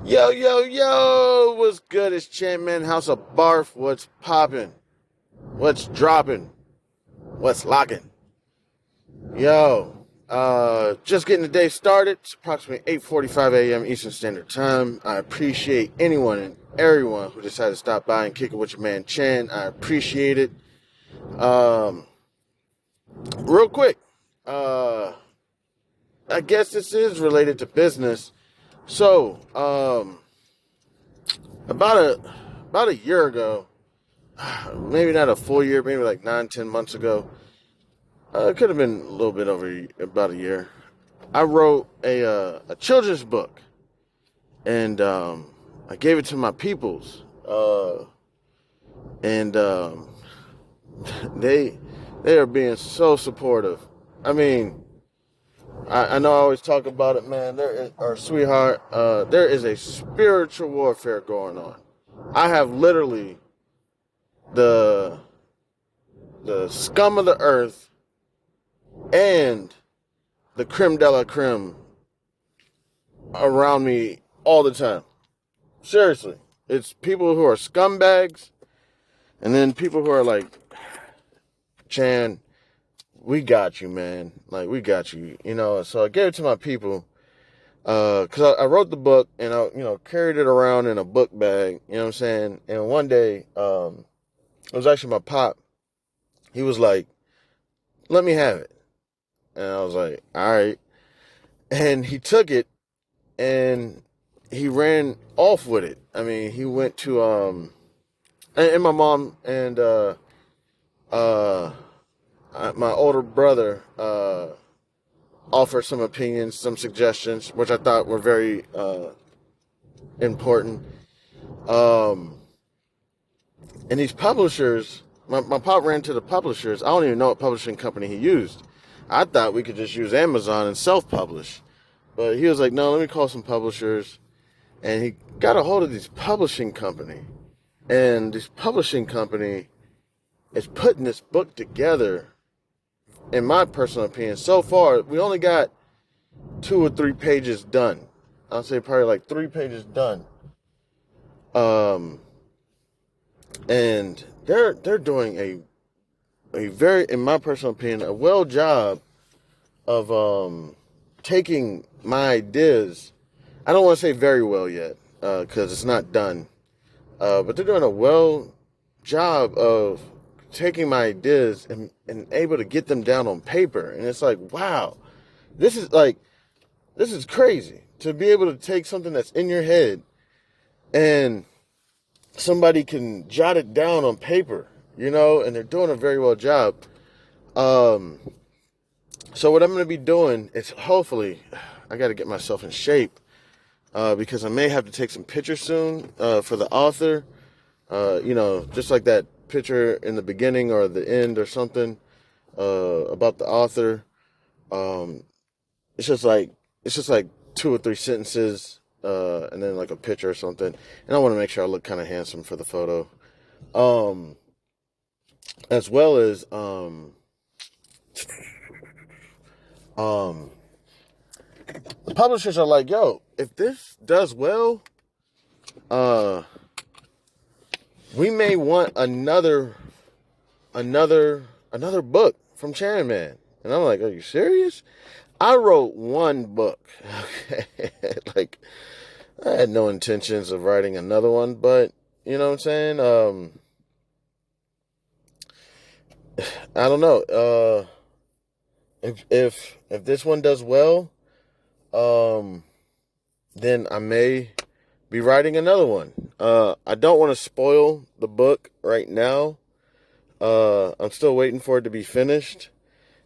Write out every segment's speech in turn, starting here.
Yo, yo, yo! What's good? It's Chan Man House of Barf. What's poppin'? What's dropping? What's locking? Yo, just getting the day started. It's approximately 8:45 a.m. Eastern Standard Time. I appreciate anyone and everyone who decided to stop by and kick it with your man Chan. I appreciate it. Um, Real quick, uh, I guess this is related to business. So, about a year ago, maybe not a full year, maybe like 9, 10 months ago. It could have been a little bit over about a year. I wrote a children's book, and I gave it to my peoples, and they they are being so supportive. I mean, I know I always talk about it, man. Our sweetheart, there is a spiritual warfare going on. I have literally the the scum of the earth and the creme de la creme around me all the time. Seriously. It's people who are scumbags and then people who are like, Chan, we got you, man. Like, we got you. So I gave it to my people because I wrote the book and I carried it around in a book bag, you know what I'm saying? And one day, it was actually my pop. He was like, let me have it. And I was like, all right. And he took it and he ran off with it. I mean, he went to and my mom and uh my older brother offered some opinions, some suggestions, which I thought were very important. Um, and these publishers, my pop ran to the publishers. I don't even know what publishing company he used. I thought we could just use Amazon and self-publish, but he was like, "No, let me call some publishers." And he got a hold of this publishing company, and this publishing company is putting this book together. In my personal opinion, so far we only got 2 or 3 pages done. I'll say probably like 3 pages done. Um, and they're doing a very, in my personal opinion, a well job of taking my ideas. I don't want to say very well yet because it's not done. But they're doing a well job of taking my ideas and able to get them down on paper. And it's like, wow, this is like, this is crazy to be able to take something that's in your head and somebody can jot it down on paper, and they're doing a very well job. Um, so what I'm going to be doing is hopefully, I got to get myself in shape because I may have to take some pictures soon for the author. Just like that picture in the beginning or the end or something about the author. Um, it's just like 2 or 3 sentences, and then like a picture or something. And I want to make sure I look kind of handsome for the photo, um, as well as um, the publishers are like, "Yo, if this does well, uh, we may want another book from Chan Man." And I'm like, "Are you serious?" I wrote one book. Okay. Like, I had no intentions of writing another one, but you know what I'm saying? I don't know. If this one does well, um, then I may be writing another one. I don't want to spoil the book right now. I'm still waiting for it to be finished,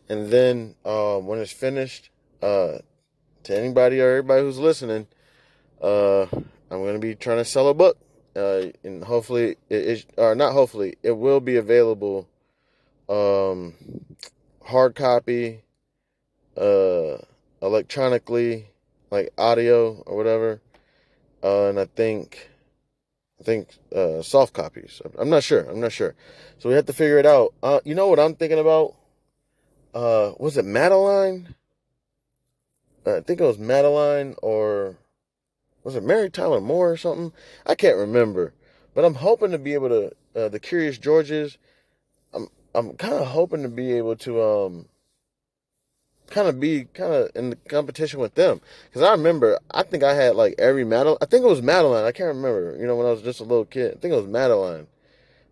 and then when it's finished, to anybody or everybody who's listening, I'm going to be trying to sell a book. And hopefully, or not hopefully, it will be available um, hard copy, uh, electronically, like audio or whatever. And I think soft copies. I'm not sure. I'm not sure. So we have to figure it out. You know what I'm thinking about? Was it Madeline? I think it was Madeline or Was it Mary Tyler Moore or something? I can't remember. But I'm hoping to be able to, the Curious Georges, I'm kind of hoping to be able to, kind of be kind of in the competition with them. Because I remember, I think I had like every Madeline, I think it was Madeline, I can't remember, when I was just a little kid. I think it was Madeline.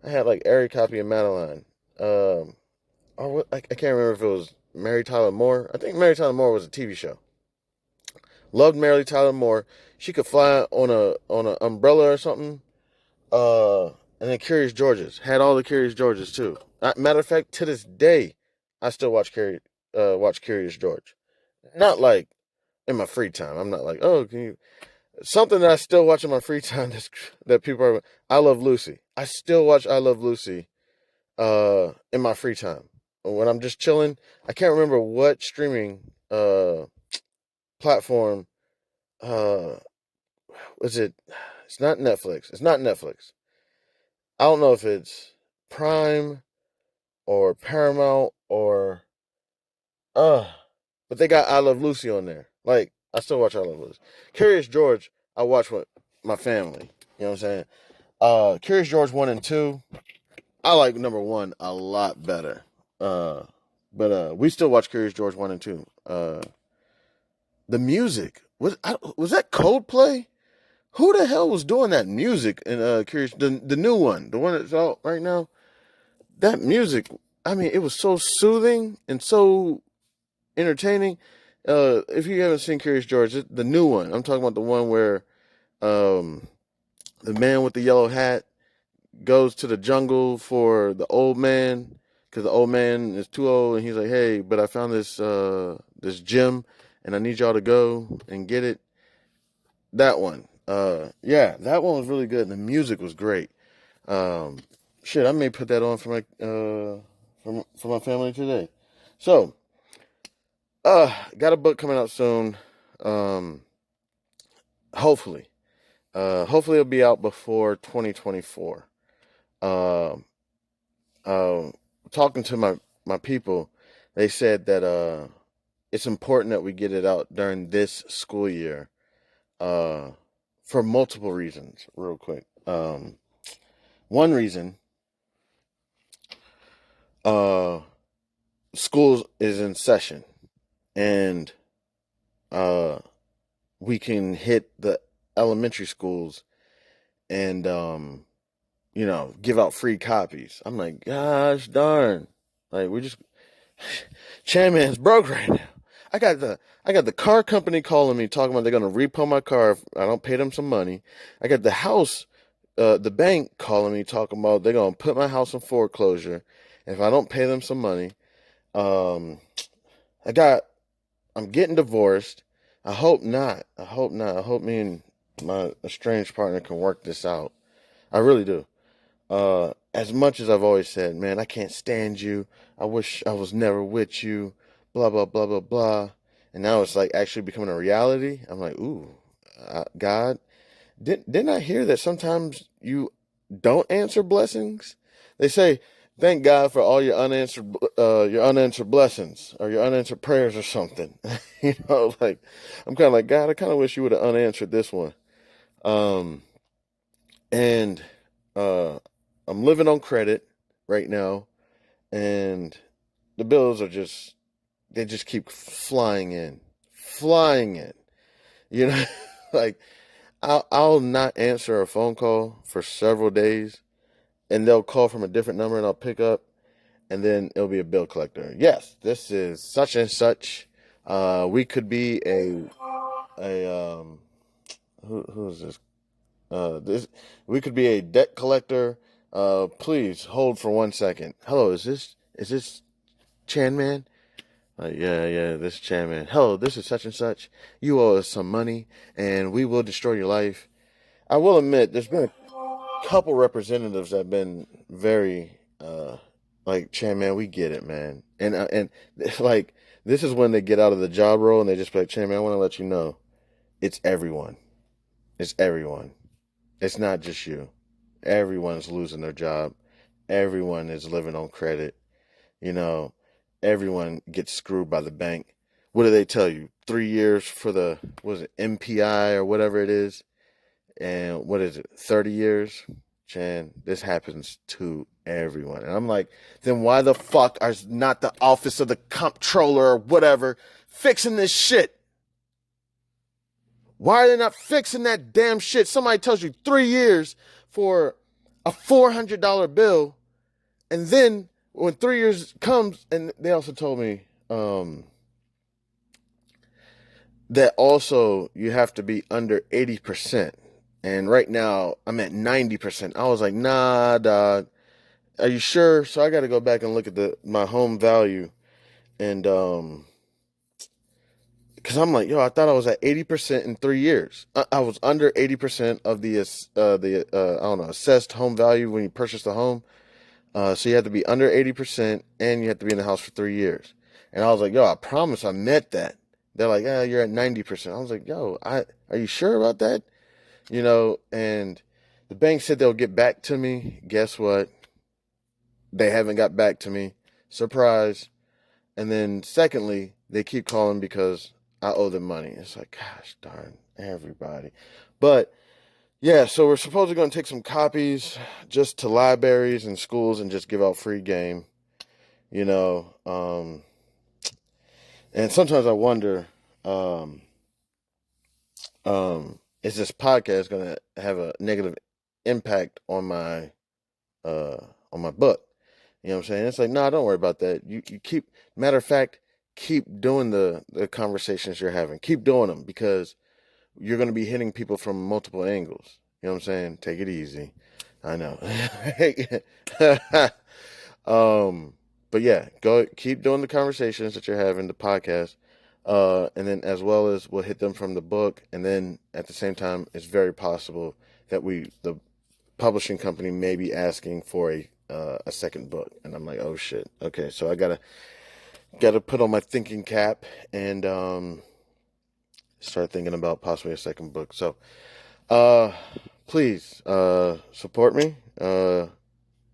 I had like every copy of Madeline. Or what, I can't remember if it was Mary Tyler Moore. I think Mary Tyler Moore was a TV show. Loved Mary Tyler Moore. She could fly on a umbrella or something. And then Curious Georges had all the Curious Georges too. Matter of fact, to this day, I still watch Curious George. Not like in my free time. I'm not like, oh, can you? Something that I still watch in my free time that people are. I Love Lucy. I still watch I Love Lucy. In my free time when I'm just chilling. I can't remember what streaming platform was it. It's not Netflix. It's not Netflix. I don't know if it's Prime or Paramount or but they got I Love Lucy on there. Like, I still watch I Love Lucy. Curious George, I watch with my family. You know what I'm saying? Curious George 1 and 2. I like number 1 a lot better. But we still watch Curious George 1 and 2. The music was that Coldplay? Who the hell was doing that music in Curious, the new one, the one that's out right now? That music, I mean, it was so soothing and so entertaining. If you haven't seen Curious George, the new one, I'm talking about the one where the man with the yellow hat goes to the jungle for the old man because the old man is too old, and he's like, "Hey, but I found this gem, and I need y'all to go and get it." That one, yeah, that one was really good, and the music was great. Shit, I may put that on for my family today. So, got a book coming out soon. Hopefully, hopefully it'll be out before 2024. Talking to my people, they said that it's important that we get it out during this school year, for multiple reasons. Real quick, one reason, school is in session, and we can hit the elementary schools and give out free copies. I'm like, gosh darn. Like, we just Chan Man's broke right now. I got the car company calling me talking about they're gonna repo my car if I don't pay them some money. I got the bank calling me talking about they're gonna put my house in foreclosure if I don't pay them some money. I'm getting divorced. I hope not. I hope me and my estranged partner can work this out. I really do. As much as I've always said, man, I can't stand you. I wish I was never with you. Blah, blah, blah, blah, blah. And now it's like actually becoming a reality. I'm like, ooh, God, didn't I hear that sometimes you don't answer blessings? They say, thank God for all your unanswered blessings or your unanswered prayers or something. Like, I'm kind of like, God, I kind of wish you would have unanswered this one. And I'm living on credit right now, and the bills they just keep flying in. Like, I'll not answer a phone call for several days, and they'll call from a different number, and I'll pick up, and then it'll be a bill collector. Yes, this is such and such. We could be who is this? We could be a debt collector. Please hold for 1 second. Hello, is this Chan Man? Yeah, this is Chan Man. Hello, this is such and such. You owe us some money, and we will destroy your life. I will admit, there's been a couple representatives that have been very, like, Chan Man, we get it, man. And like, this is when they get out of the job role, and they just be like, Chan Man, I want to let you know, it's everyone. It's everyone. It's not just you. Everyone's losing their job. Everyone is living on credit. Everyone gets screwed by the bank. what do they tell you? 3 years for the, what is it, MPI or whatever it is? And what is it, 30 years? Chan, this happens to everyone. And I'm like, then why the fuck are not the office of the comptroller or whatever fixing this shit? Why are they not fixing that damn shit? Somebody tells you 3 years for a $400 bill. And then when 3 years comes, and they also told me that also you have to be under 80%. And right now I'm at 90%. I was like, nah, dog. Are you sure? So I got to go back and look at my home value. And, cause I'm like, yo, I thought I was at 80% in 3 years. I was under 80% of the I don't know, assessed home value when you purchase the home. So you have to be under 80% and you have to be in the house for 3 years. And I was like, yo, I promise I met that. They're like, yeah, you're at 90%. I was like, yo, are you sure about that? You know, and the bank said they'll get back to me. Guess what? They haven't got back to me. Surprise. And then secondly, they keep calling because I owe them money. It's like, gosh darn, everybody. But yeah, so we're supposedly going to take some copies just to libraries and schools and just give out free game, you know. And sometimes I wonder, is this podcast going to have a negative impact on my book? You know what I'm saying? It's like, no, don't worry about that. You keep, matter of fact, keep doing the conversations you're having. Keep doing them because you're going to be hitting people from multiple angles. You know what I'm saying? Take it easy. I know. But yeah, keep doing the conversations that you're having, the podcast. And then as well as we'll hit them from the book. And then at the same time, it's very possible that the publishing company may be asking for a second book. And I'm like, oh shit. Okay. So I gotta put on my thinking cap and, start thinking about possibly a second book. So, please, support me.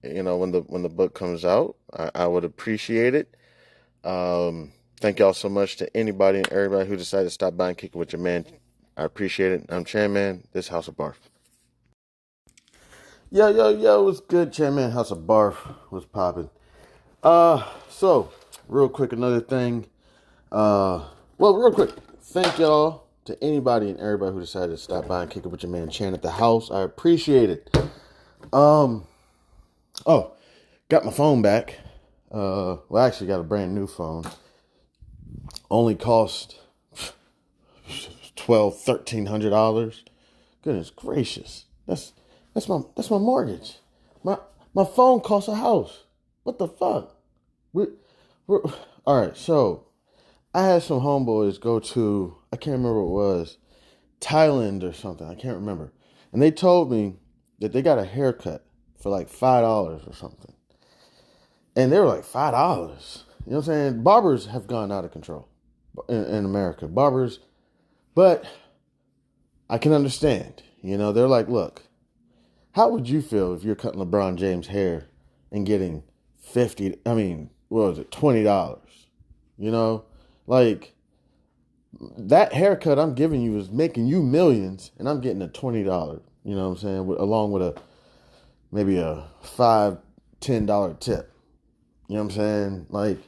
You know, when the book comes out, I would appreciate it. Thank y'all so much to anybody and everybody who decided to stop by and kick it with your man. I appreciate it. I'm Chan Man, this House of Barf. Yo, what's good, Chan Man? House of Barf was popping. So, real quick, another thing. Real quick, thank y'all to anybody and everybody who decided to stop by and kick it with your man Chan at the house. I appreciate it. Got my phone back. I actually got a brand new phone. Only cost $1,300. Goodness gracious. That's my mortgage. My phone costs a house. What the fuck? We're all right, so I had some homeboys go to, I can't remember what it was, Thailand or something. I can't remember. And they told me that they got a haircut for like $5 or something. And they were like, $5? You know what I'm saying? Barbers have gone out of control in America. Barbers, but I can understand. You know, they're like, look, how would you feel if you're cutting LeBron James' hair and getting $20? You know? Like, that haircut I'm giving you is making you millions, and I'm getting a $20, you know what I'm saying, along with maybe a $5, $10 tip. You know what I'm saying? Like,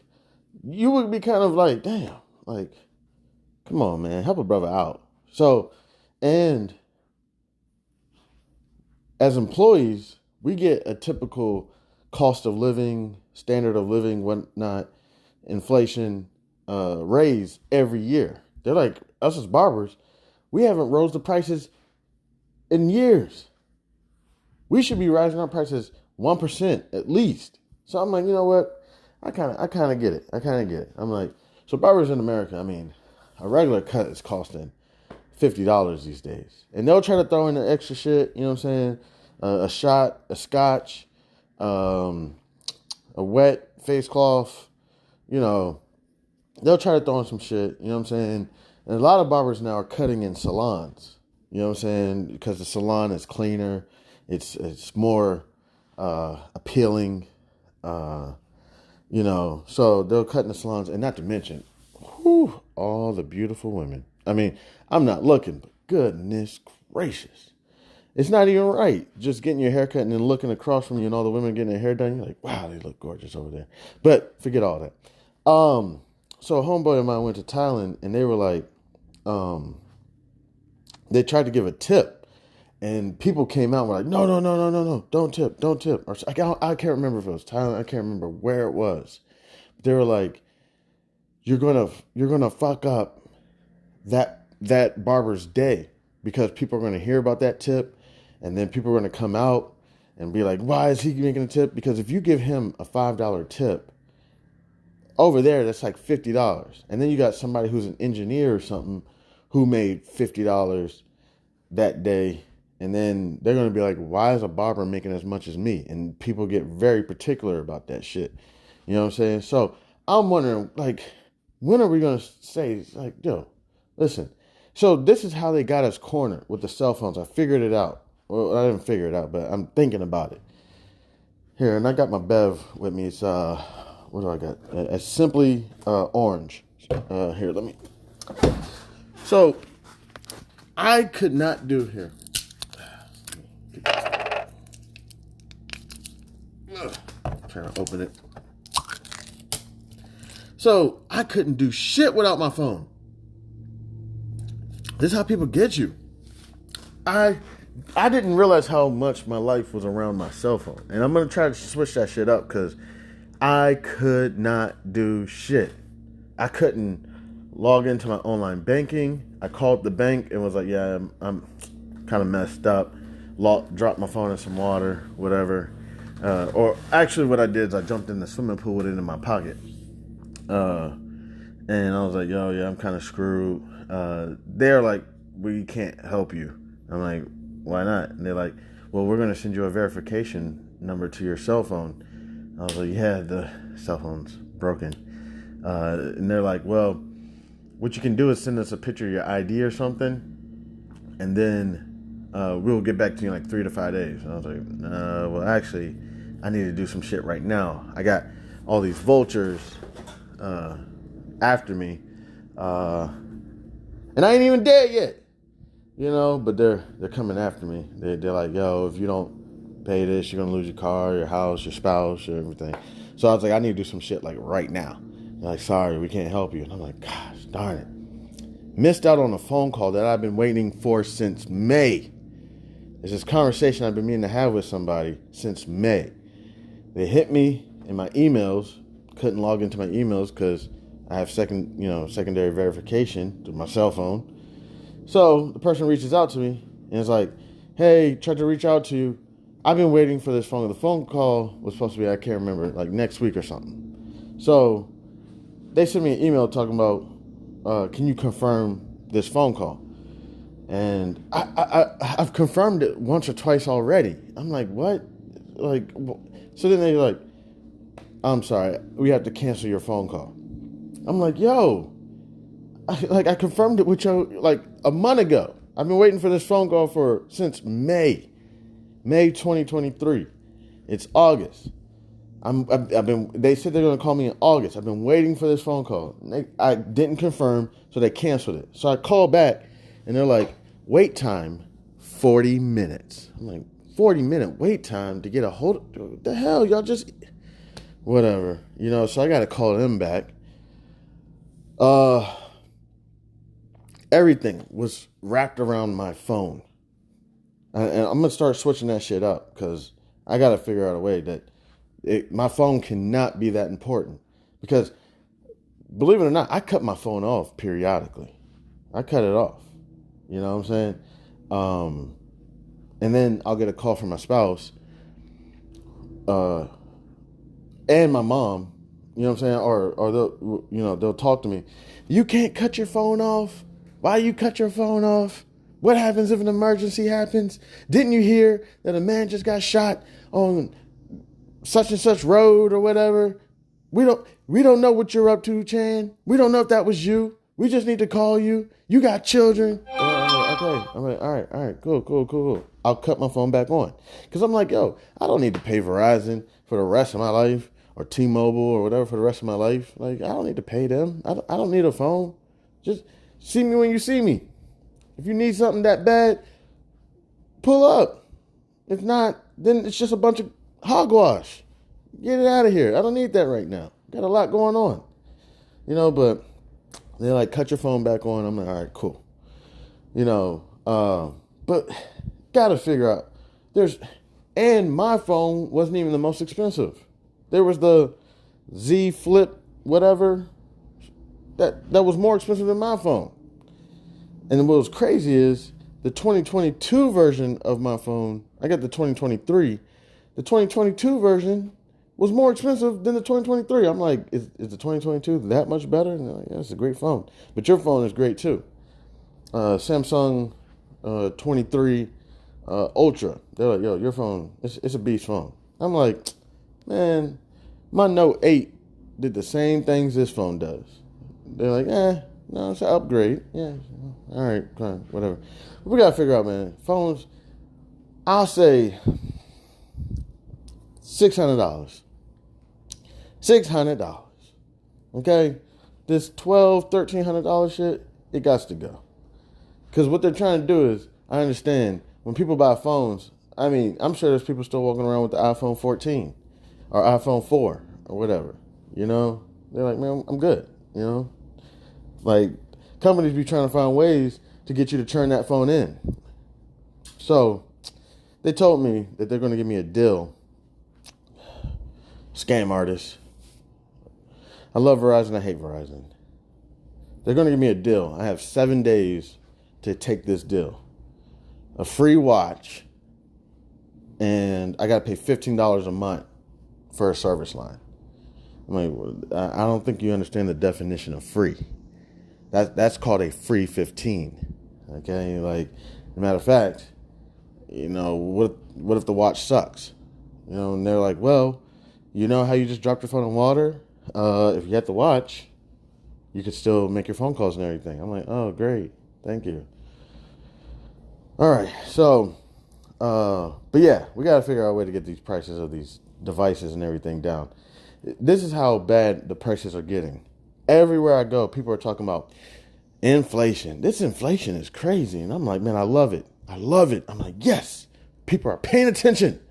you would be kind of like, damn, like, come on, man, help a brother out. So, and as employees, we get a typical cost of living, standard of living, whatnot, inflation raise every year. They're like, us as barbers, we haven't rose the prices in years. We should be rising our prices 1% at least. So I'm like, you know what? I kind of get it. I'm like, so barbers in America, I mean, a regular cut is costing $50 these days. And they'll try to throw in the extra shit, you know what I'm saying? A shot, a scotch, a wet face cloth, you know, they'll try to throw in some shit, you know what I'm saying? And a lot of barbers now are cutting in salons, you know what I'm saying? Because the salon is cleaner, it's more appealing, you know, so they'll cut in the salons. And not to mention, Whew, all the beautiful women. I mean, I'm not looking, but goodness gracious. It's not even right. Just getting your hair cut and then looking across from you and all the women getting their hair done. You're like, wow, they look gorgeous over there. But forget all that. So a homeboy of mine went to Thailand and they were like, they tried to give a tip. And people came out and were like, no, don't tip. Or I can't remember if it was Thailand. I can't remember where it was. They were like, you're gonna fuck up that barber's day because people are gonna hear about that tip, and then people are gonna come out and be like, why is he making a tip? Because if you give him a $5 tip, over there that's like $50, and then you got somebody who's an engineer or something who made $50 that day, and then they're gonna be like, why is a barber making as much as me? And people get very particular about that shit. You know what I'm saying? So I'm wondering, like, when are we going to say, like, yo, listen. So this is how they got us cornered with the cell phones. I figured it out. Well, I didn't figure it out, but I'm thinking about it. Here, and I got my Bev with me. It's, what do I got? It's Simply Orange. Here, let me. So I could not do here. Trying to open it. So I couldn't do shit without my phone. This is how people get you. I didn't realize how much my life was around my cell phone. And I'm going to try to switch that shit up because I could not do shit. I couldn't log into my online banking. I called the bank and was like, yeah, I'm kind of messed up. Dropped my phone in some water, whatever. Or actually what I did is I jumped in the swimming pool with it in my pocket. And I was like, yo, yeah, I'm kind of screwed. They're like, we can't help you. I'm like, why not? And they're like, well, we're going to send you a verification number to your cell phone. I was like, yeah, the cell phone's broken. And they're like, well, what you can do is send us a picture of your ID or something, and then we'll get back to you in like 3 to 5 days. And I was like, well, actually, I need to do some shit right now. I got all these vultures after me, and I ain't even dead yet, you know. But they're coming after me. They're like, yo, if you don't pay this, you're gonna lose your car, your house, your spouse, or everything. So I was like, I need to do some shit like right now. They're like, sorry, we can't help you. And I'm like, gosh darn it, missed out on a phone call that I've been waiting for since May. It's this conversation I've been meaning to have with somebody since May. They hit me in my emails. Couldn't log into my emails because I have secondary verification to my cell phone. So the person reaches out to me and is like, hey, tried to reach out to you. I've been waiting for this phone. The phone call was supposed to be, I can't remember, like next week or something. So they sent me an email talking about, can you confirm this phone call? And I've confirmed it once or twice already. I'm like, what? Like, so then they're like, I'm sorry, we have to cancel your phone call. I'm like, yo, I confirmed it with you like a month ago. I've been waiting for this phone call since May 2023. It's August. They said they're going to call me in August. I've been waiting for this phone call. I didn't confirm, so they canceled it. So I called back, and they're like, wait time, 40 minutes. I'm like, 40-minute wait time to get a hold of, what the hell, y'all just, whatever. You know, so I got to call them back. Everything was wrapped around my phone. And I'm going to start switching that shit up because I got to figure out a way that my phone cannot be that important. Because, believe it or not, I cut my phone off periodically. I cut it off. You know what I'm saying? And then I'll get a call from my spouse and my mom. You know what I'm saying? Or they'll talk to me. You can't cut your phone off. Why you cut your phone off? What happens if an emergency happens? Didn't you hear that a man just got shot on such and such road or whatever? We don't know what you're up to, Chan. We don't know if that was you. We just need to call you. You got children. Okay. I'm like, all right, cool. I'll cut my phone back on. Because I'm like, yo, I don't need to pay Verizon for the rest of my life or T-Mobile or whatever for the rest of my life. Like, I don't need to pay them. I don't need a phone. Just see me when you see me. If you need something that bad, pull up. If not, then it's just a bunch of hogwash. Get it out of here. I don't need that right now. Got a lot going on. But they're like, cut your phone back on. I'm like, all right, cool. But gotta figure out and my phone wasn't even the most expensive. There was the Z Flip, whatever, that was more expensive than my phone. And what was crazy is the 2022 version of my phone, I got the 2023. The 2022 version was more expensive than the 2023. I'm like, is the 2022 that much better? And they're like, yeah, it's a great phone. But your phone is great too. Samsung 23 Ultra. They're like, yo, your phone, it's a beast phone. I'm like, man, my Note 8 did the same things this phone does. They're like, no, it's an upgrade. Yeah, all right, fine, whatever. But we got to figure out, man, phones, I'll say $600. $600. Okay? This $1,200, $1,300 shit, it got to go. Because what they're trying to do is, I understand, when people buy phones, I mean, I'm sure there's people still walking around with the iPhone 14 or iPhone 4 or whatever, They're like, man, I'm good, Like, companies be trying to find ways to get you to turn that phone in. So, they told me that they're going to give me a deal. Scam artists. I love Verizon, I hate Verizon. They're going to give me a deal. I have 7 days to take this deal. A free watch, and I got to pay $15 a month for a service line. I mean, I don't think you understand the definition of free. That's called a free 15. Okay, like, as a matter of fact, what if the watch sucks? And they're like, well, how you just dropped your phone in water? If you had the watch, you could still make your phone calls and everything. I'm like, oh, great, thank you. All right, so, but yeah, we got to figure out a way to get these prices of these devices and everything down. This is how bad the prices are getting. Everywhere I go, people are talking about inflation. This inflation is crazy. And I'm like, man, I love it. I love it. I'm like, yes, people are paying attention.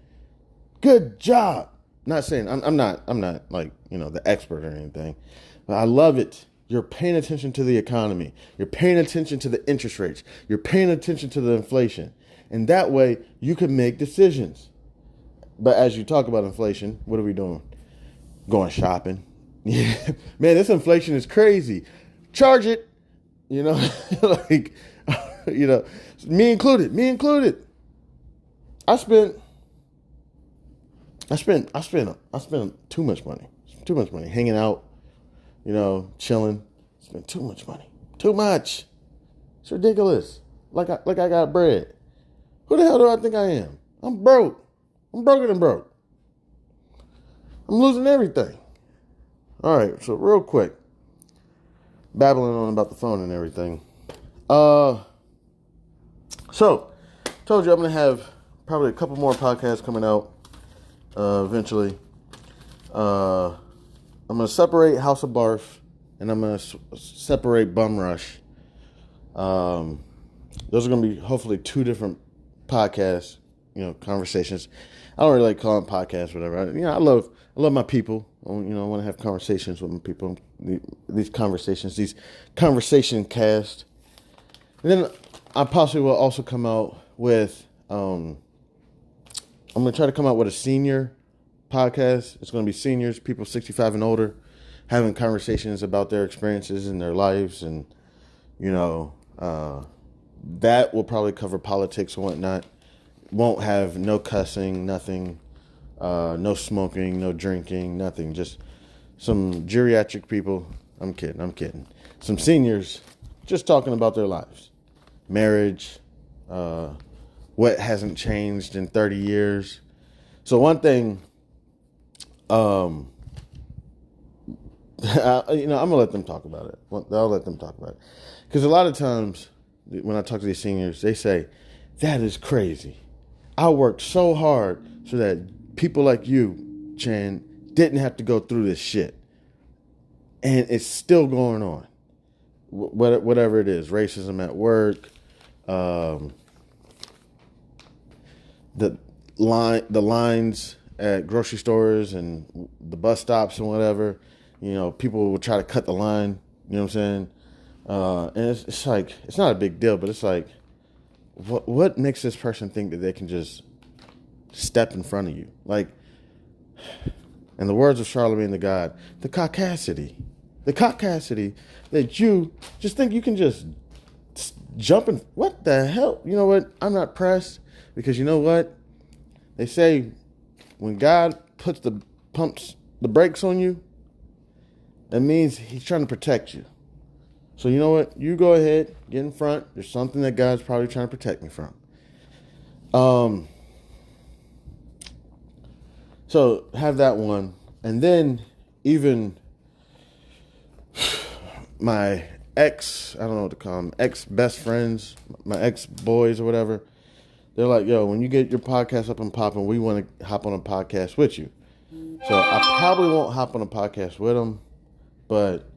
Good job. Not saying, I'm not like, the expert or anything, but I love it. You're paying attention to the economy. You're paying attention to the interest rates. You're paying attention to the inflation. And that way you can make decisions. But as you talk about inflation, what are we doing? Going shopping. Yeah. Man, this inflation is crazy. Charge it. Like, me included. I spent too much money hanging out, chilling. Spent too much money. Too much. It's ridiculous. Like I got bread. Who the hell do I think I am? I'm broke. I'm broker than broke. I'm losing everything. All right, so real quick, babbling on about the phone and everything. So told you I'm gonna have probably a couple more podcasts coming out eventually. I'm gonna separate House of Barf, and I'm gonna separate Bum Rush. Those are gonna be hopefully two different podcasts, conversations. I don't really like calling podcasts, whatever. I love my people. I want to have conversations with my people. These conversation cast. And then I possibly will also come out with, I'm going to try to come out with a senior podcast. It's going to be seniors, people 65 and older, having conversations about their experiences and their lives. And, that will probably cover politics and whatnot. Won't have no cussing, nothing, no smoking, no drinking, nothing. Just some geriatric people. I'm kidding. Some seniors just talking about their lives. Marriage, what hasn't changed in 30 years. So one thing, I'm going to let them talk about it. I'll let them talk about it. Because a lot of times when I talk to these seniors, they say, that is crazy. I worked so hard so that people like you, Chan, didn't have to go through this shit. And it's still going on. Whatever it is, racism at work, the lines at grocery stores and the bus stops and whatever. People will try to cut the line. You know what I'm saying? And it's like, it's not a big deal, but it's like, what makes this person think that they can just step in front of you? Like, in the words of Charlemagne the God, the caucasity that you just think you can just jump in. What the hell? You know what? I'm not pressed, because you know what? They say when God puts the brakes on you, that means he's trying to protect you. So you know what? You go ahead, get in front. There's something that God's probably trying to protect me from. So have that one. And then even my ex, I don't know what to call them, ex-best friends, my ex-boys or whatever, they're like, yo, when you get your podcast up and popping, we want to hop on a podcast with you. So I probably won't hop on a podcast with them, but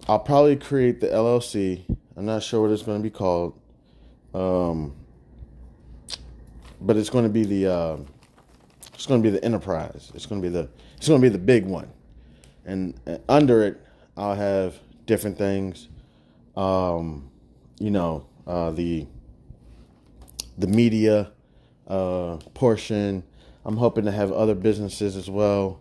I'll probably create the LLC. I'm not sure what it's going to be called. But it's going to be the enterprise. It's going to be the big one. And under it, I'll have different things. The media portion. I'm hoping to have other businesses as well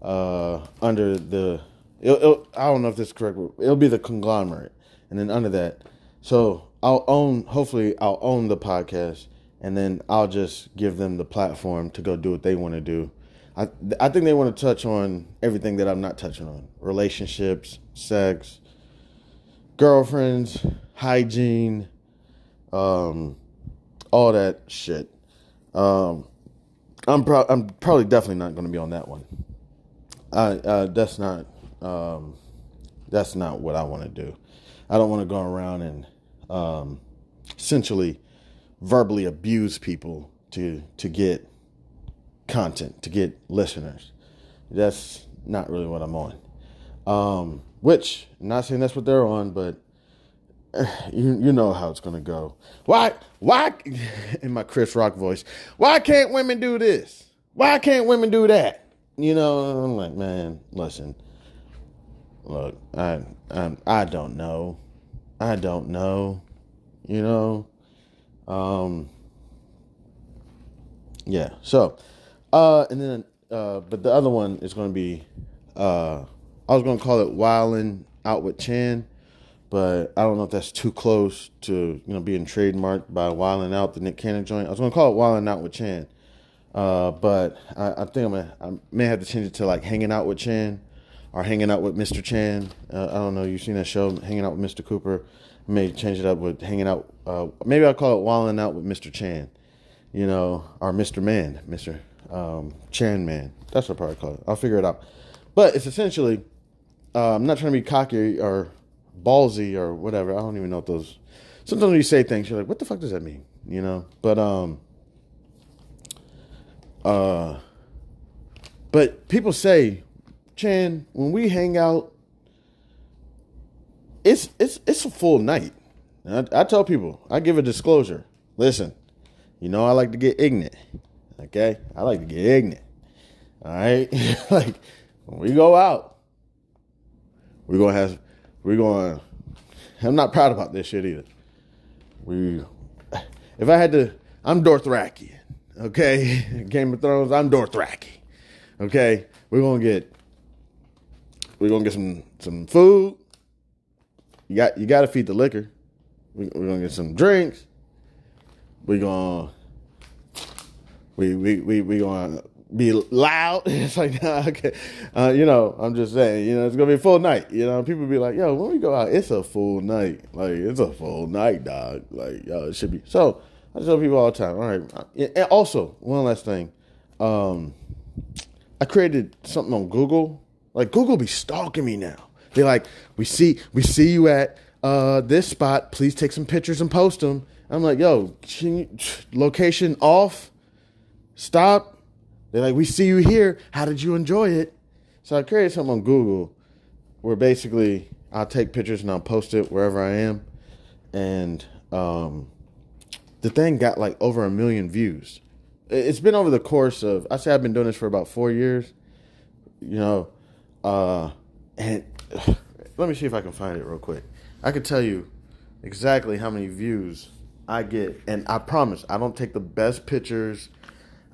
under the. I don't know if this is correct. It'll be the conglomerate, and then under that, so hopefully I'll own the podcast, and then I'll just give them the platform to go do what they want to do. I think they want to touch on everything that I'm not touching on: relationships, sex, girlfriends, hygiene, all that shit. I'm probably definitely not going to be on that one. That's not what I want to do. I don't want to go around and essentially verbally abuse people to get content, to get listeners. That's not really what I'm on. Which, I'm not saying that's what they're on, but you know how it's going to go. Why, in my Chris Rock voice, why can't women do this? Why can't women do that? I'm like, man, listen, look, I don't know. Yeah. So, and then, but the other one is going to be, I was going to call it Wildin' Out with Chan, but I don't know if that's too close to, being trademarked by Wildin' Out, the Nick Cannon joint. I was going to call it Wildin' Out with Chan. But I think I may have to change it to like Hanging Out with Chan or Hanging Out with Mr. Chan. I don't know. You've seen that show, Hanging Out with Mr. Cooper. I may change it up with Hanging Out. Maybe I'll call it Wildin' Out with Mr. Chan, or Mr. Man, Mr. Chan Man. That's what I'll probably call it. I'll figure it out. But it's essentially, I'm not trying to be cocky or ballsy or whatever. I don't even know what those. Sometimes when you say things, you're like, what the fuck does that mean? But people say, Chan, when we hang out, it's a full night. I tell people, I give a disclosure. Listen, I like to get ignorant. Okay? I like to get ignorant. All right? Like, when we go out, I'm not proud about this shit either. I'm Dothraki. Okay? Game of Thrones, I'm Dothraki. Okay? We're gonna get some food. You got to feed the liquor. We're gonna get some drinks. We're gonna be loud. It's like, nah, okay. I'm just saying, it's gonna be a full night. People be like, yo, when we go out, it's a full night. Like, it's a full night, dog. Like, yo, it should be. So I tell people all the time. All right. And also, one last thing. I created something on Google. Like, Google be stalking me now. They're like, we see you at this spot. Please take some pictures and post them. I'm like, yo, location off. Stop They're like, we see you here. How did you enjoy it? So I created something on Google where basically I'll take pictures and I'll post it wherever I am. And the thing got like over 1 million views. It's been over the course of, I say I've been doing this for about 4 years, you know, and let me see if I can find it real quick. I could tell you exactly how many views I get. And I promise, I don't take the best pictures.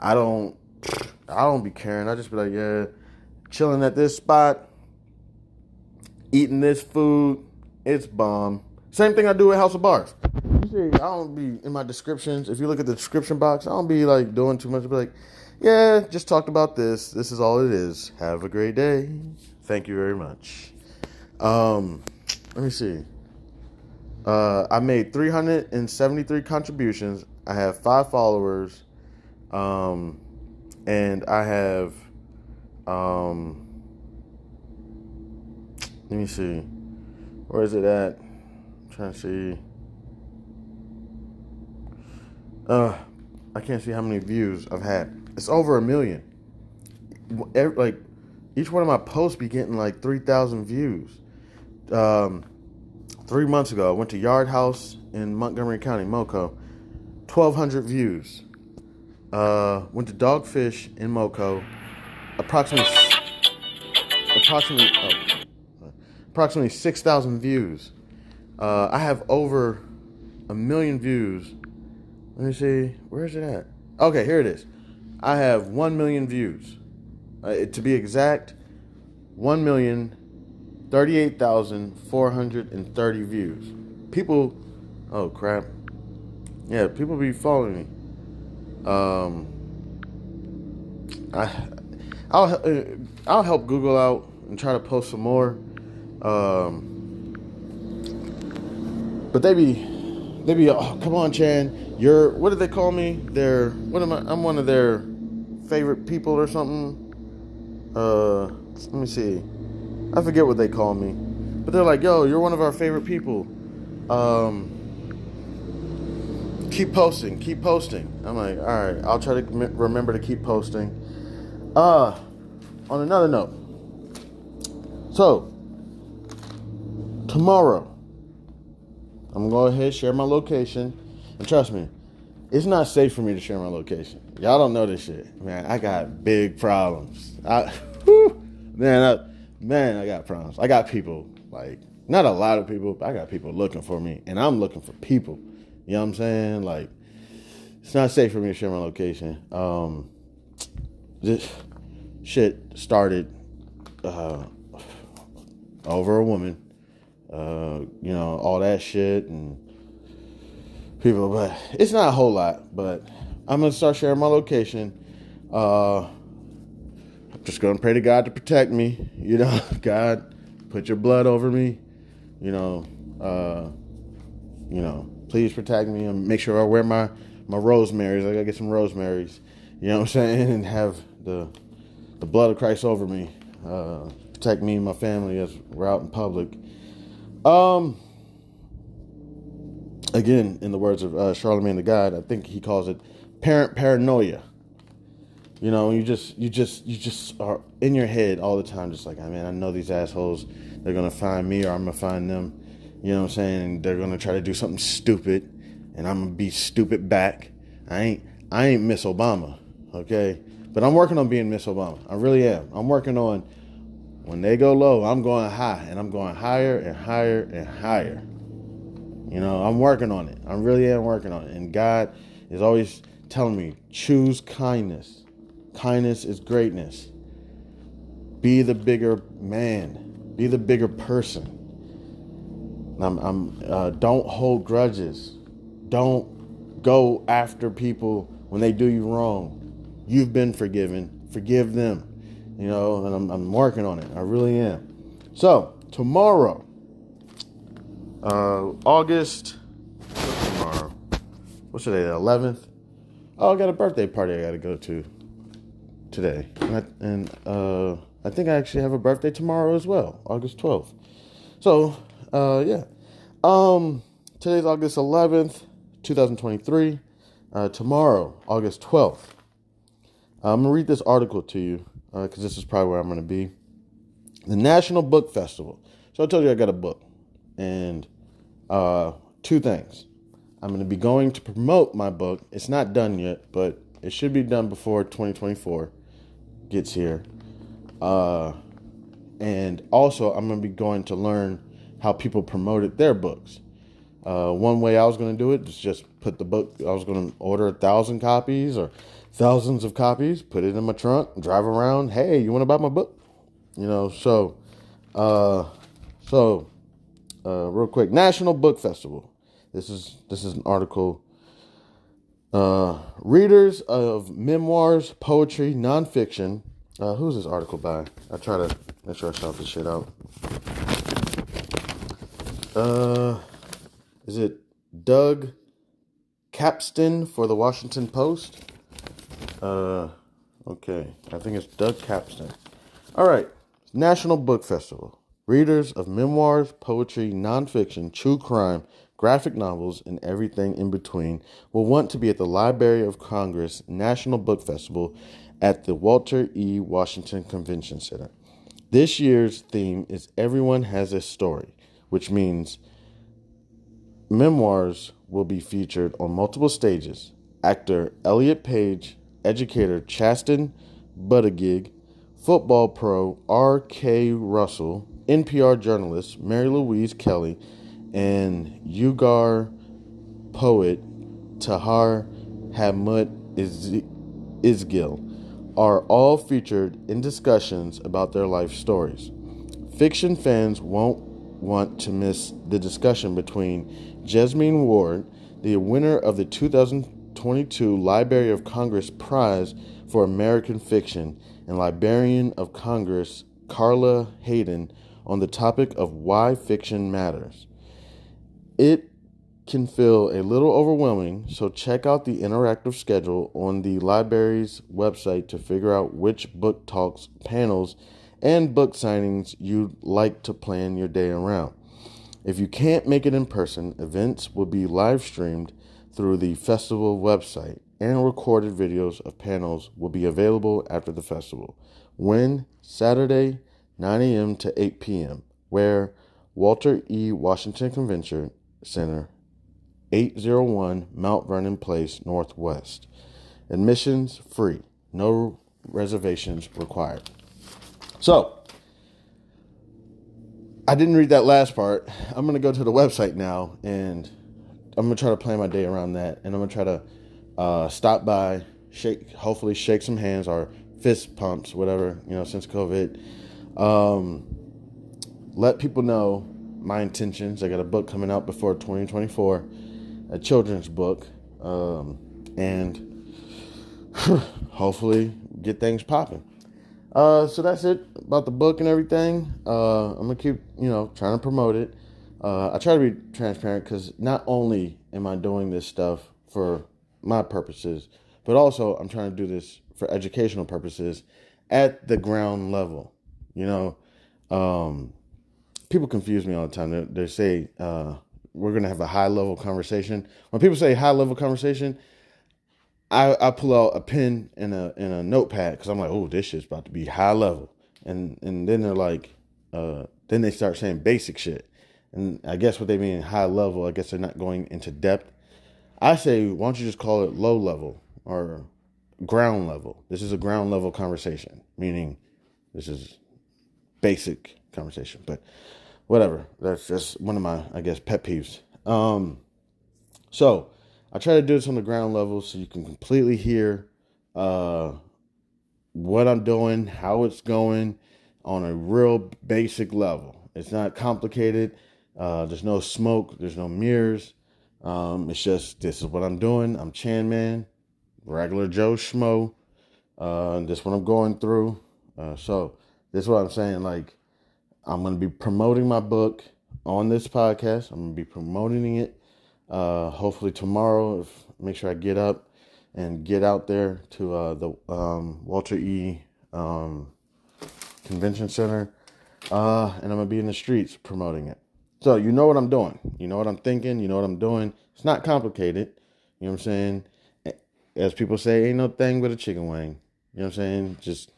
I don't be caring. I just be like, yeah, chilling at this spot, eating this food, it's bomb. Same thing I do at House of Bars. You see, I don't be in my descriptions. If you look at the description box, I don't be like doing too much. I be like, yeah, just talked about this. This is all it is. Have a great day. Thank you very much. Let me see. I made 373 contributions. I have 5 followers. And I have, let me see, where is it at? I'm trying to see. I can't see how many views I've had. It's over 1 million. Like, each one of my posts be getting like 3,000 views. 3 months ago, I went to Yard House in Montgomery County, Moco, 1,200 views. Went to Dogfish in Moco, approximately 6,000 views. I have over 1 million views. Let me see, where is it at? Okay, here it is. I have 1 million views. To be exact, 1,038,430 views. People, oh crap. Yeah, people be following me. I'll help Google out and try to post some more. But they be, oh, come on, Chan. What did they call me? I'm one of their favorite people or something. Let me see. I forget what they call me. But they're like, yo, you're one of our favorite people. Keep posting. I'm like, all right, I'll try to remember to keep posting. On another note, so tomorrow, I'm going to go ahead and share my location. And trust me, it's not safe for me to share my location. Y'all don't know this shit. Man, I got big problems. I got problems. I got people, like, not a lot of people, but I got people looking for me. And I'm looking for people. You know what I'm saying? Like, it's not safe for me to share my location. This shit started over a woman. All that shit and people, but it's not a whole lot. But I'm gonna start sharing my location. I'm just gonna pray to God to protect me. God, put your blood over me. Please protect me and make sure I wear my rosemaries. I gotta get some rosemaries. You know what I'm saying? And have the blood of Christ over me. Protect me and my family as we're out in public. Again, in the words of Charlemagne the God, I think he calls it parent paranoia. You just are in your head all the time, just like, man, I know these assholes, they're gonna find me or I'm gonna find them. You know what I'm saying? And they're gonna try to do something stupid, and I'm gonna be stupid back. I ain't Miss Obama, okay? But I'm working on being Miss Obama. I really am. I'm working on, when they go low, I'm going high, and I'm going higher and higher and higher. I'm working on it. I really am working on it. And God is always telling me, choose kindness. Kindness is greatness. Be the bigger man. Be the bigger person. Don't hold grudges. Don't go after people when they do you wrong. You've been forgiven. Forgive them. And I'm working on it. I really am. So, tomorrow, August, tomorrow, what's today, the 11th? Oh, I got a birthday party I got to go to today. And I think I actually have a birthday tomorrow as well, August 12th. So, yeah. Today's August 11th, 2023. Tomorrow, August 12th, I'm going to read this article to you because this is probably where I'm going to be. The National Book Festival. So I told you I got a book. And two things. I'm going to be going to promote my book. It's not done yet, but it should be done before 2024 gets here. And also, I'm going to be going to learn how people promoted their books. One way I was going to do it is just put the book, I was going to order 1,000 copies or thousands of copies, put it in my trunk, drive around. Hey, you want to buy my book? Real quick, National Book Festival. This is an article. Readers of memoirs, poetry, nonfiction. Who's this article by? I try to make sure I shout this shit out. Is it Doug Capstan for the Washington Post? Okay, I think it's Doug Capstan. All right, National Book Festival. Readers of memoirs, poetry, nonfiction, true crime, graphic novels, and everything in between will want to be at the Library of Congress National Book Festival at the Walter E. Washington Convention Center. This year's theme is Everyone Has a Story, which means memoirs will be featured on multiple stages. Actor Elliot Page, educator Chasten Buttigieg, football pro R.K. Russell, NPR journalist Mary Louise Kelly, and Uyghur poet Tahar Hamid Isgil are all featured in discussions about their life stories. Fiction fans won't want to miss the discussion between Jesmyn Ward, the winner of the 2022 Library of Congress Prize for American Fiction, and Librarian of Congress Carla Hayden on the topic of why fiction matters. It can feel a little overwhelming, so check out the interactive schedule on the library's website to figure out which book talks, panels, and book signings you'd like to plan your day around. If you can't make it in person, events will be live streamed through the festival website, and recorded videos of panels will be available after the festival. When? Saturday, 9 a.m. to 8 p.m., where Walter E. Washington Convention Center, 801 Mount Vernon Place, Northwest. Admissions free. No reservations required. So, I didn't read that last part. I'm going to go to the website now, and I'm going to try to plan my day around that. And I'm going to try to stop by, hopefully shake some hands or fist pumps, whatever, since COVID. Let people know my intentions. I got a book coming out before 2024, a children's book, and hopefully get things popping. So that's it about the book and everything. I'm gonna keep, trying to promote it. I try to be transparent because not only am I doing this stuff for my purposes, but also I'm trying to do this for educational purposes at the ground level. People confuse me all the time. They say we're gonna have a high level conversation. When people say high level conversation, I pull out a pen and a notepad because I'm like, oh, this shit's about to be high level, and then they're like, then they start saying basic shit, and I guess what they mean high level, I guess they're not going into depth. I say, why don't you just call it low level or ground level? This is a ground level conversation, meaning this is basic conversation, but whatever. That's just one of my, I guess, pet peeves. So I try to do this on the ground level so you can completely hear what I'm doing, how it's going on a real basic level. It's not complicated. There's no smoke. There's no mirrors. It's just, this is what I'm doing. I'm Chan Man, regular Joe Schmo. This is what I'm going through. So this is what I'm saying. Like, I'm going to be promoting my book on this podcast. I'm going to be promoting it. Hopefully tomorrow, make sure I get up and get out there to the Walter E. Convention Center. And I'm going to be in the streets promoting it. So you know what I'm doing. You know what I'm thinking. You know what I'm doing. It's not complicated. You know what I'm saying? As people say, ain't no thing but a chicken wing. You know what I'm saying?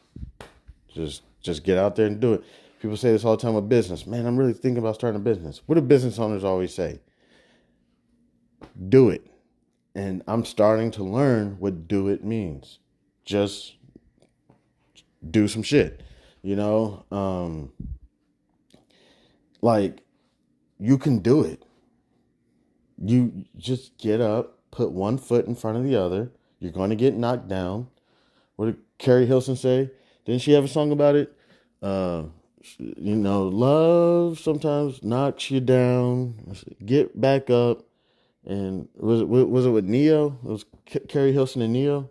Just get out there and do it. People say this all the time with business. Man, I'm really thinking about starting a business. What do business owners always say? Do it. And I'm starting to learn what do it means. Just do some shit. You know? Like, you can do it. You just get up, put one foot in front of the other. You're going to get knocked down. What did Carrie Hilson say? Didn't she have a song about it? Love sometimes knocks you down. Get back up. And was it with Neo? It was Carrie Hilson and Neo.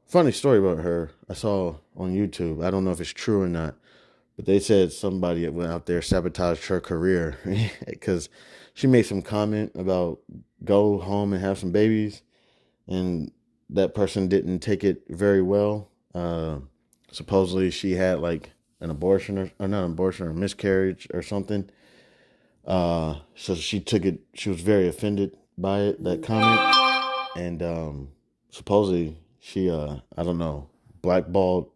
Funny story about her. I saw on YouTube. I don't know if it's true or not, but they said somebody went out there sabotaged her career because she made some comment about go home and have some babies, and that person didn't take it very well. Supposedly she had like an abortion or not an abortion or a miscarriage or something. So she took it. She was very offended by it, that comment, and supposedly she I don't know, blackballed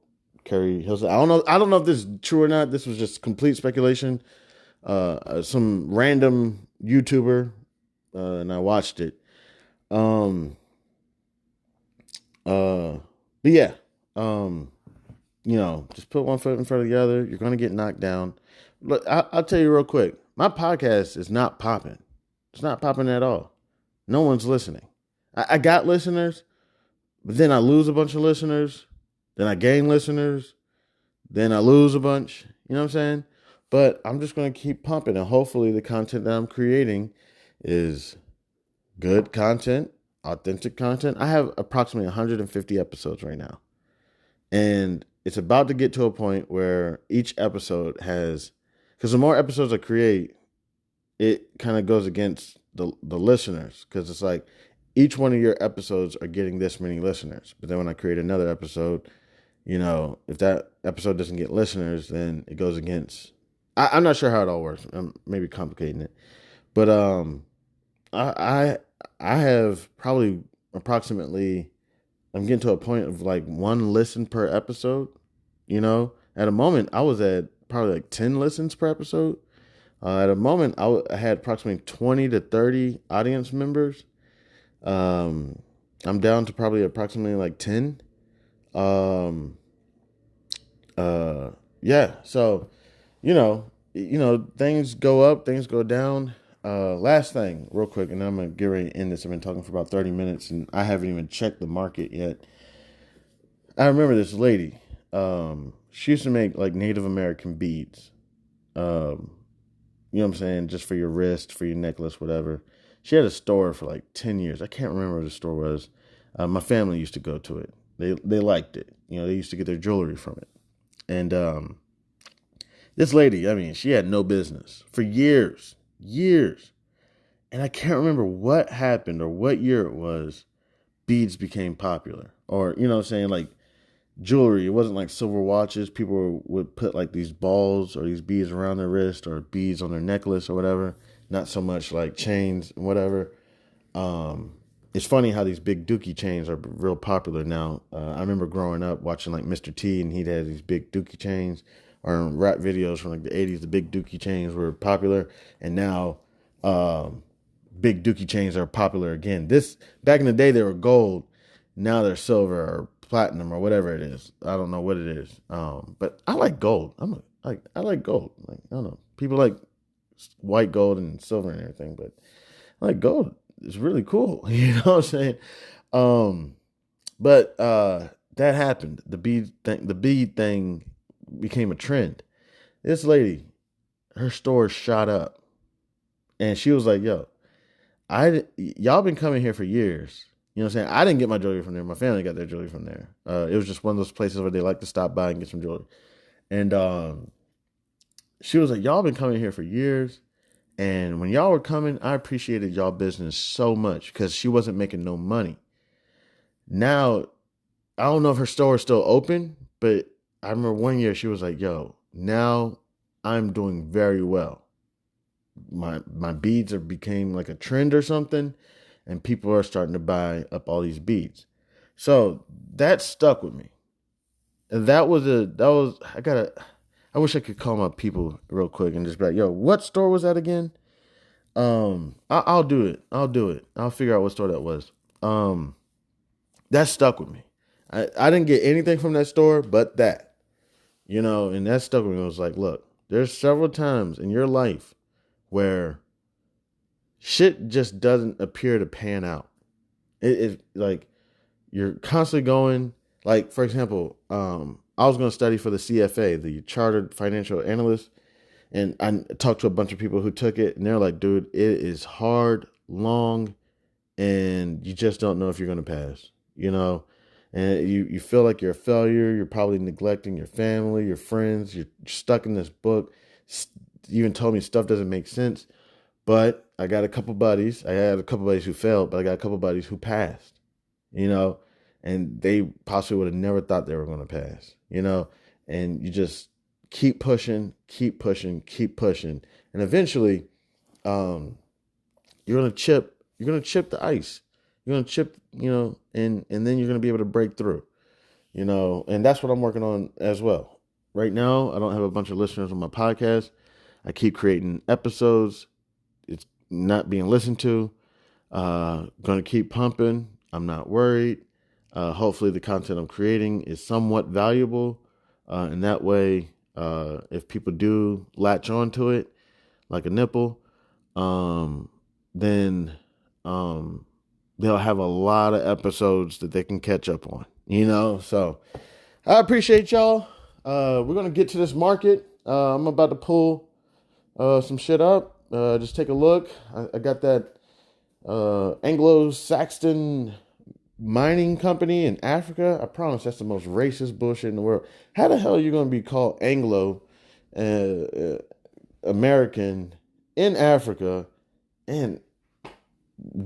Carrie Hilson. I don't know if this is true or not. This was just complete speculation. Some random YouTuber, and I watched it. But yeah, just put one foot in front of the other. You're gonna get knocked down. Look, I'll tell you real quick. My podcast is not popping. It's not popping at all. No one's listening. I got listeners, but then I lose a bunch of listeners. Then I gain listeners. Then I lose a bunch. You know what I'm saying? But I'm just going to keep pumping, and hopefully the content that I'm creating is good content, authentic content. I have approximately 150 episodes right now. And it's about to get to a point where each episode has, because the more episodes I create, it kind of goes against the listeners, because it's like each one of your episodes are getting this many listeners. But then when I create another episode, if that episode doesn't get listeners, then it goes against. I'm not sure how it all works. I'm maybe complicating it, but I have probably approximately. I'm getting to a point of like one listen per episode. At a moment I was at probably like 10 listens per episode. At a moment I had approximately 20 to 30 audience members. I'm down to probably approximately like 10. Yeah. So, things go up, things go down. Last thing, real quick, and I'm gonna get ready to end this. I've been talking for about 30 minutes, and I haven't even checked the market yet. I remember this lady. She used to make like Native American beads. You know what I'm saying? Just for your wrist, for your necklace, whatever. She had a store for like 10 years. I can't remember what the store was. My family used to go to it. They liked it. They used to get their jewelry from it. And this lady, I mean, she had no business for years. And I can't remember what happened or what year it was. Beads became popular. Or, what I'm saying, like jewelry. It wasn't like silver watches. People would put like these balls or these beads around their wrist or beads on their necklace or whatever. Not so much like chains and whatever. It's funny how these big dookie chains are real popular now. I remember growing up watching like Mr. T, and he'd have these big dookie chains, or in rap videos from like the 80s, the big dookie chains were popular. And now big dookie chains are popular again. Back in the day, they were gold. Now they're silver or platinum or whatever it is. I don't know what it is. But I like gold. I like gold. Like, I don't know. People like white gold and silver and everything, but I like gold. It's really cool. You know what I'm saying? But that happened. The bead thing became a trend. This lady, her store shot up, and she was like, "Yo, y'all been coming here for years. You know what I'm saying? I didn't get my jewelry from there. My family got their jewelry from there. It was just one of those places where they like to stop by and get some jewelry." And she was like, "Y'all been coming here for years. And when y'all were coming, I appreciated y'all business so much," because she wasn't making no money. Now, I don't know if her store is still open, but I remember one year she was like, "Yo, now I'm doing very well. My beads became like a trend or something, and people are starting to buy up all these beads." So that stuck with me. And I wish I could call my people real quick and just be like, yo, what store was that again? I'll do it. I'll do it. I'll figure out what store that was. Um, that stuck with me. I didn't get anything from that store but that, and that stuck with me. I was like, look, there's several times in your life where shit just doesn't appear to pan out. It like you're constantly going, like, for example, I was going to study for the CFA, the Chartered Financial Analyst, and I talked to a bunch of people who took it, and they're like, dude, it is hard, long, and you just don't know if you're going to pass, and you feel like you're a failure. You're probably neglecting your family, your friends. You're stuck in this book. You even told me stuff doesn't make sense. But I got a couple buddies. I had a couple buddies who failed, but I got a couple buddies who passed, and they possibly would have never thought they were going to pass, and you just keep pushing, keep pushing, keep pushing. And eventually, you're going to chip the ice. You're going to chip, and then you're going to be able to break through, and that's what I'm working on as well. Right now, I don't have a bunch of listeners on my podcast. I keep creating episodes. It's not being listened to. Going to keep pumping. I'm not worried. Hopefully the content I'm creating is somewhat valuable. And that way, if people do latch onto it like a nipple, then they'll have a lot of episodes that they can catch up on, So I appreciate y'all. We're going to get to this market. I'm about to pull some shit up. Just take a look. I got that Anglo-Saxon mining company in Africa. I promise that's the most racist bullshit in the world. How the hell are you going to be called Anglo American in Africa and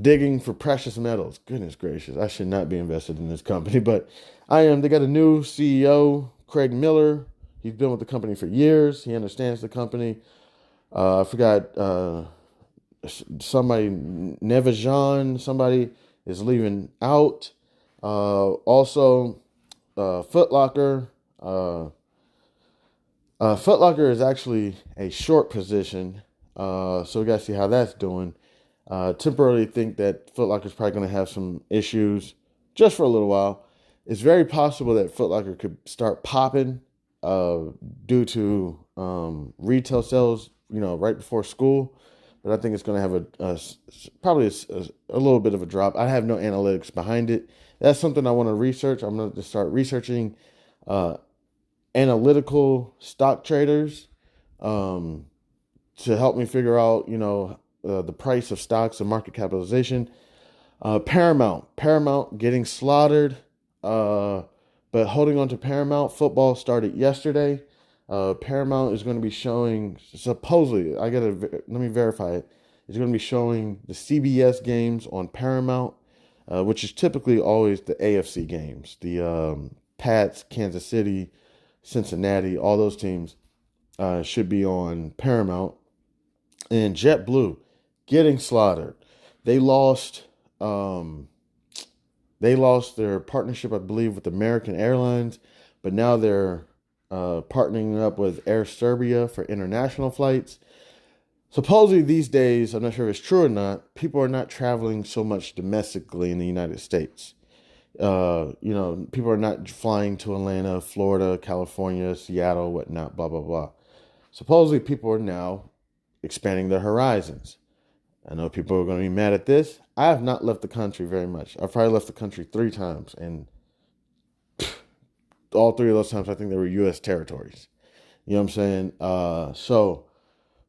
digging for precious metals? Goodness gracious, I should not be invested in this company, but I am. They got a new CEO, Craig Miller. He's been with the company for years. He understands the company. I forgot somebody, Nevajan, somebody is leaving out. Also, Foot Locker. Foot Locker is actually a short position, so we got to see how that's doing. Temporarily think that Foot Locker is probably going to have some issues just for a little while. It's very possible that Foot Locker could start popping due to retail sales, right before school. But I think it's going to have probably a little bit of a drop. I have no analytics behind it. That's something I want to research. I'm going to start researching analytical stock traders to help me figure out, the price of stocks and market capitalization. Paramount getting slaughtered, but holding on to Paramount. Football started yesterday. Paramount is going to be showing, supposedly, let me verify it. It's going to be showing the CBS games on Paramount, which is typically always the AFC games. The Pats, Kansas City, Cincinnati, all those teams should be on Paramount. And JetBlue getting slaughtered. They lost their partnership, I believe, with American Airlines, but now they're partnering up with Air Serbia for international flights. Supposedly these days, I'm not sure if it's true or not, people are not traveling so much domestically in the United States. People are not flying to Atlanta, Florida, California, Seattle, whatnot, blah, blah, blah. Supposedly people are now expanding their horizons. I know people are going to be mad at this. I have not left the country very much. I've probably left the country 3 times, and all 3 of those times I think they were U.S. territories. You know what I'm saying?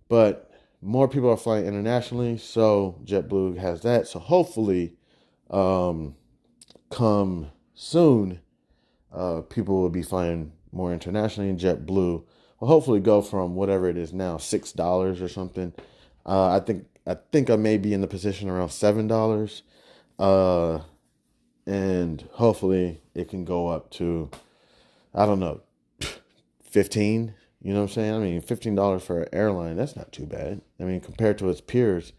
But more people are flying internationally, so JetBlue has that. So hopefully, come soon, people will be flying more internationally, and JetBlue will hopefully go from whatever it is now, $6 or something. I think I may be in the position around $7. And hopefully it can go up to, I don't know, 15. You know what I'm saying? I mean, $15 for an airline, that's not too bad. I mean, compared to its peers,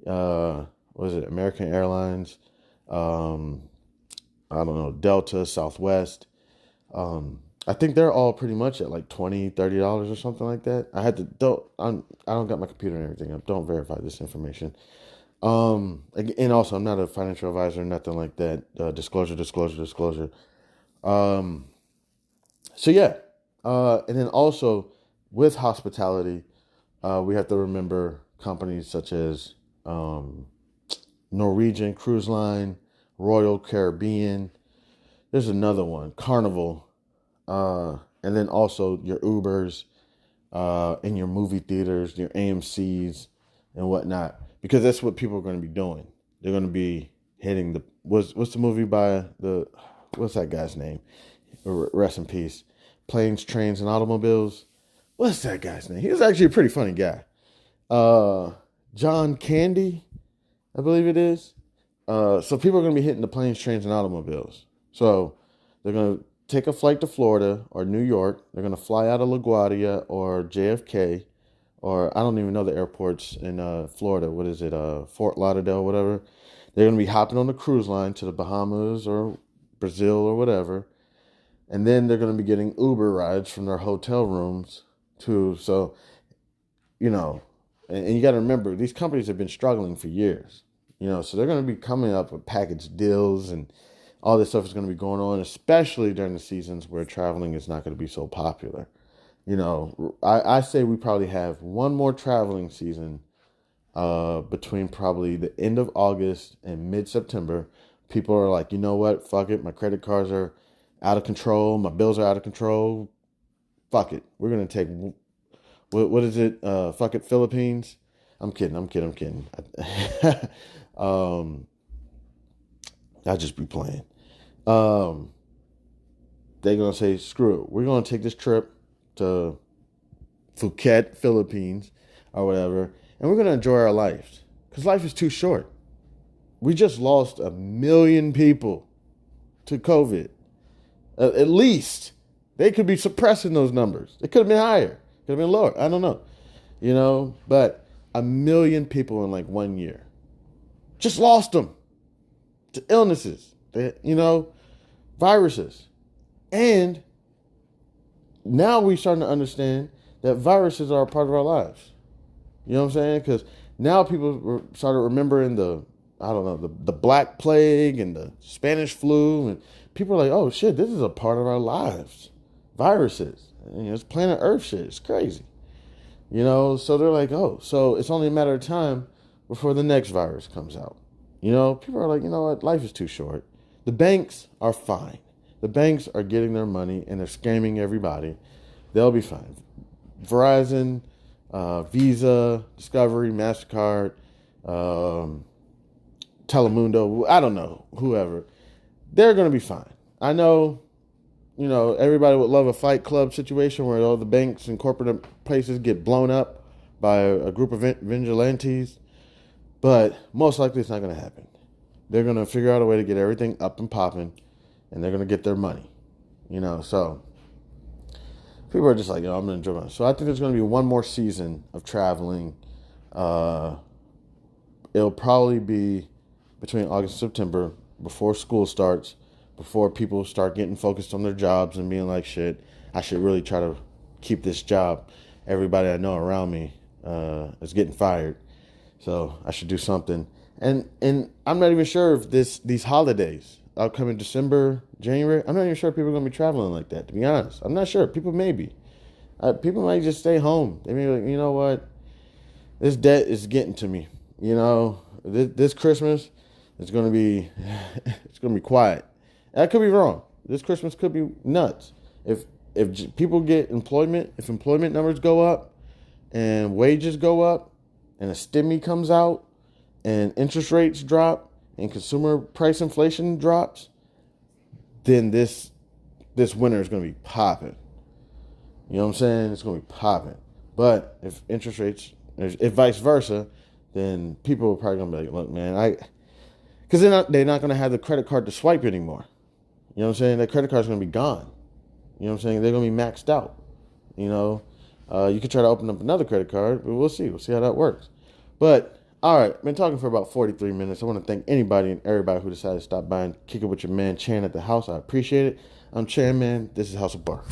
what is it? American Airlines, I don't know, Delta, Southwest. I think they're all pretty much at like $20, $30 or something like that. I don't got my computer and everything up. Don't verify this information. And also I'm not a financial advisor, nothing like that. Disclosure. Um, so yeah. And then also with hospitality, we have to remember companies such as Norwegian Cruise Line, Royal Caribbean. There's another one, Carnival, and then also your Ubers, and your movie theaters, your AMC's, and whatnot, because that's what people are going to be doing. They're going to be hitting the what's the movie by the what's that guy's name? Rest in peace. Planes, Trains, and Automobiles. What's that guy's name? He was actually a pretty funny guy. John Candy, I believe it is. So people are going to be hitting the planes, trains, and automobiles. So they're going to take a flight to Florida or New York. They're going to fly out of LaGuardia or JFK, or I don't even know the airports in Florida. What is it? Fort Lauderdale, whatever. They're going to be hopping on the cruise line to the Bahamas or Brazil or whatever. And then they're going to be getting Uber rides from their hotel rooms too. So, and you got to remember, these companies have been struggling for years. So they're going to be coming up with package deals, and all this stuff is going to be going on, especially during the seasons where traveling is not going to be so popular. I say we probably have one more traveling season between probably the end of August and mid-September. People are like, you know what? Fuck it. My credit cards are out of control. My bills are out of control. Fuck it. We're going to take, what is it? Fuck it, Philippines. I'm kidding. I just be playing. They're going to say, screw it. We're going to take this trip to Phuket, Philippines, or whatever, and we're going to enjoy our lives, because life is too short. We just lost 1 million people to COVID. At least. They could be suppressing those numbers. It could have been higher. Could have been lower. I don't know. But 1 million people in like 1 year. Just lost them to illnesses, viruses. And now we're starting to understand that viruses are a part of our lives. You know what I'm saying? Because now people started remembering the Black Plague and the Spanish flu. And people are like, oh shit, this is a part of our lives. Viruses. It's planet Earth shit. It's crazy. So they're like, oh, so it's only a matter of time before the next virus comes out. People are like, you know what? Life is too short. The banks are fine. The banks are getting their money and they're scamming everybody. They'll be fine. Verizon, Visa, Discovery, MasterCard, Telemundo, I don't know, whoever. They're going to be fine. I know, everybody would love a Fight Club situation where all the banks and corporate places get blown up by a group of vigilantes. But most likely it's not going to happen. They're going to figure out a way to get everything up and popping, and they're going to get their money. So people are just like, I'm going to enjoy it. So I think there's going to be one more season of traveling. It'll probably be between August and September, before school starts, before people start getting focused on their jobs and being like, shit, I should really try to keep this job. Everybody I know around me is getting fired. So I should do something. And I'm not even sure if these holidays, upcoming December, January, I'm not even sure people are going to be traveling like that, to be honest. I'm not sure. People may be. People might just stay home. They may be like, you know what? This debt is getting to me. This Christmas, it's going to be quiet. I could be wrong. This Christmas could be nuts. If people get employment, if employment numbers go up and wages go up and a stimmy comes out and interest rates drop and consumer price inflation drops, then this winter is going to be popping. You know what I'm saying? It's going to be popping. But if interest rates, if vice versa, then people are probably going to be like, look, man, because they're not going to have the credit card to swipe anymore. You know what I'm saying? That credit card is going to be gone. You know what I'm saying? They're going to be maxed out. You could try to open up another credit card, but we'll see. We'll see how that works. But All right, been talking for about 43 minutes. I want to thank anybody and everybody who decided to stop by and kick it with your man Chan at the house. I appreciate it. I'm Chan Man. This is House of Barf.